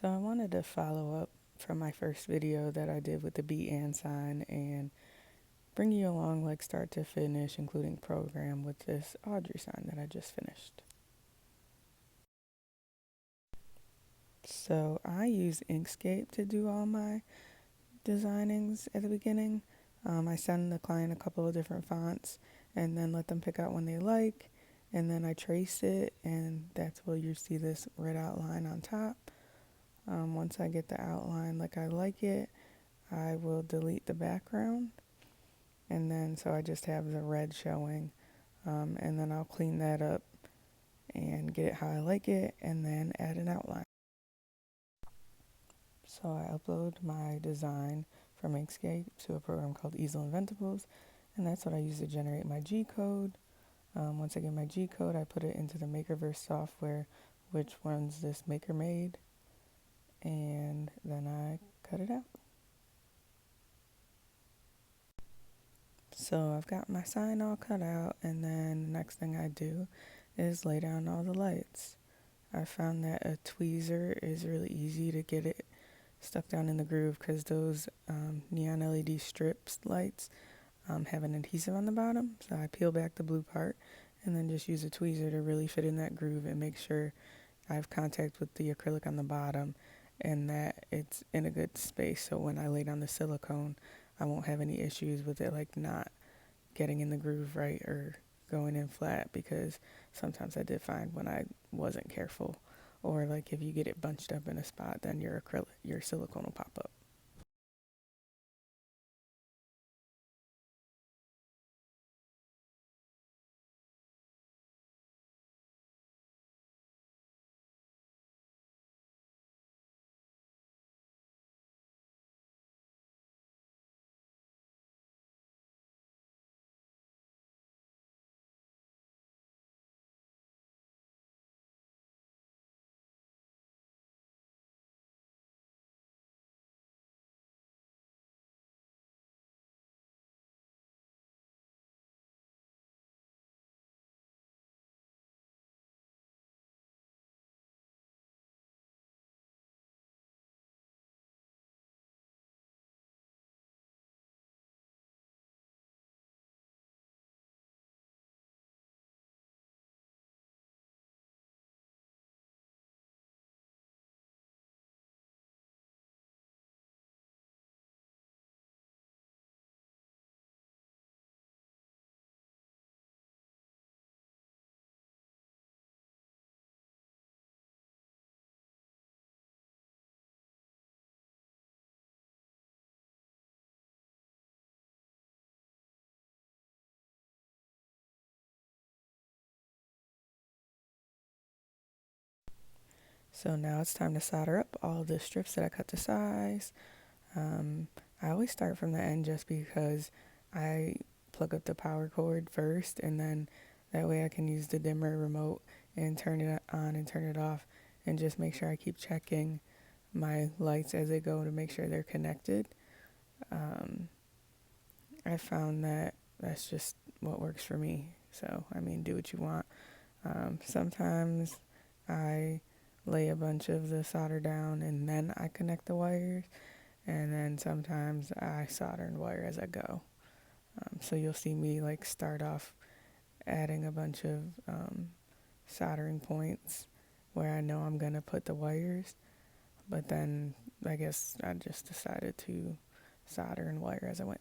So I wanted to follow up from my first video that I did with the B and sign and bring you along like start to finish, including program with this Audrey sign that I just finished. So I use Inkscape to do all my designings at the beginning. I send the client a couple of different fonts and then let them pick out one they like, and then I trace it, and that's where you see this red outline on top. Once I get the outline like I like it, I will delete the background, and then so I just have the red showing, and then I'll clean that up and get it how I like it, and then add an outline. So I upload my design from Inkscape to a program called Easel Inventables, and that's what I use to generate my G code. Once I get my G code, I put it into the Makerverse software, which runs this MakerMade, and then I cut it out. So I've got my sign all cut out, and then the next thing I do is lay down all the lights. I found that a tweezer is really easy to get it stuck down in the groove because those neon LED strips lights have an adhesive on the bottom. So I peel back the blue part and then just use a tweezer to really fit in that groove and make sure I have contact with the acrylic on the bottom and that it's in a good space. So when I lay down the silicone, I won't have any issues with it like not getting in the groove right or going in flat, because sometimes I did find when I wasn't careful, or like if you get it bunched up in a spot, then your silicone will pop up. So now it's time to solder up all the strips that I cut to size. I always start from the end just because I plug up the power cord first, and then that way I can use the dimmer remote and turn it on and turn it off, and just make sure I keep checking my lights as they go to make sure they're connected. Um, I found that that's just what works for me. So, I mean, do what you want. Sometimes I lay a bunch of the solder down and then I connect the wires. And then sometimes I solder and wire as I go. So you'll see me like start off adding a bunch of soldering points where I know I'm going to put the wires. But then I guess I just decided to solder and wire as I went.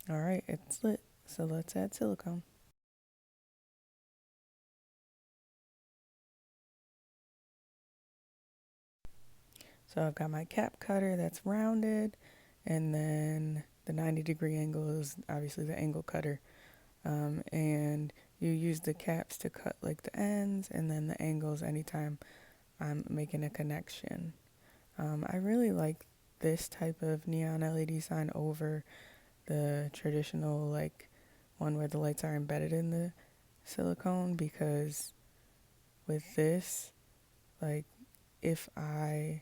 All right, it's lit. So let's add silicone. So I've got my cap cutter that's rounded, and then the 90-degree angle is obviously the angle cutter. And you use the caps to cut like the ends, and then the angles anytime I'm making a connection. I really like this type of neon LED sign over the traditional like one where the lights are embedded in the silicone, because with this, like, if I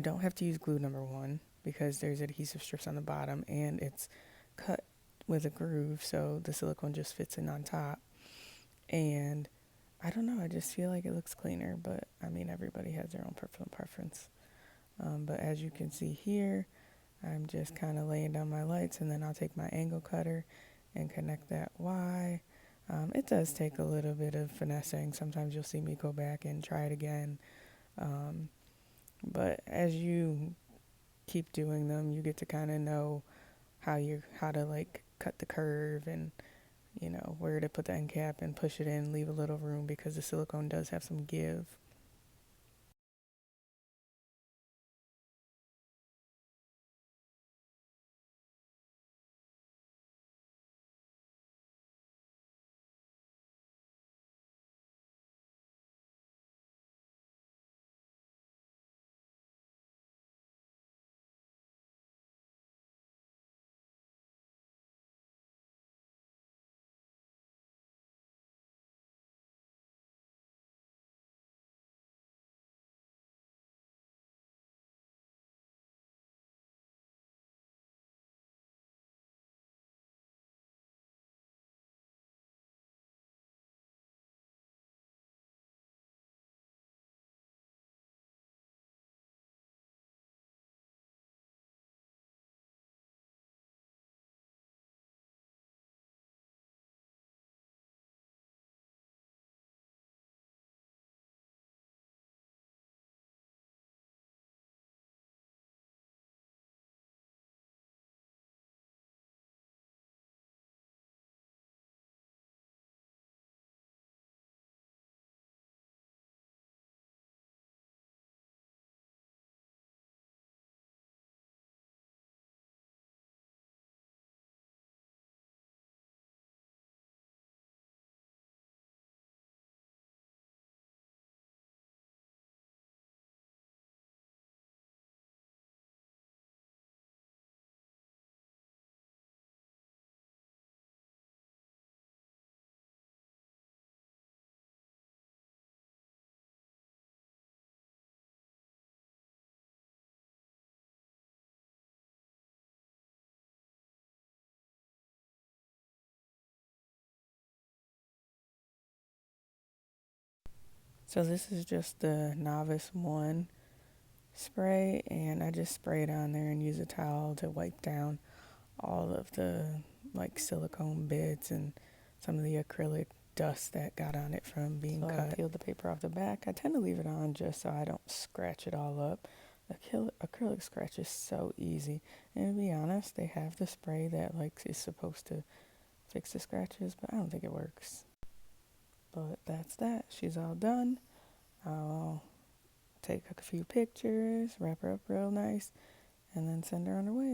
don't have to use glue, number one, because there's adhesive strips on the bottom and it's cut with a groove, so the silicone just fits in on top. And I don't know, I just feel like it looks cleaner, but I mean, everybody has their own personal preference. But as you can see here, I'm just kind of laying down my lights, and then I'll take my angle cutter and connect that Y. It does take a little bit of finessing. Sometimes you'll see me go back and try it again. But as you keep doing them, you get to kind of know how to like cut the curve, and where to put the end cap and push it in, leave a little room, because the silicone does have some give. So this is just the novice one spray, and I just spray it on there and use a towel to wipe down all of the like silicone bits and some of the acrylic dust that got on it from being cut. I peeled the paper off the back. I tend to leave it on just so I don't scratch it all up. Acrylic scratch is so easy, and to be honest, they have the spray that like is supposed to fix the scratches, but I don't think it works. But that's that. She's all done. I'll take a few pictures, wrap her up real nice, and then send her on her way.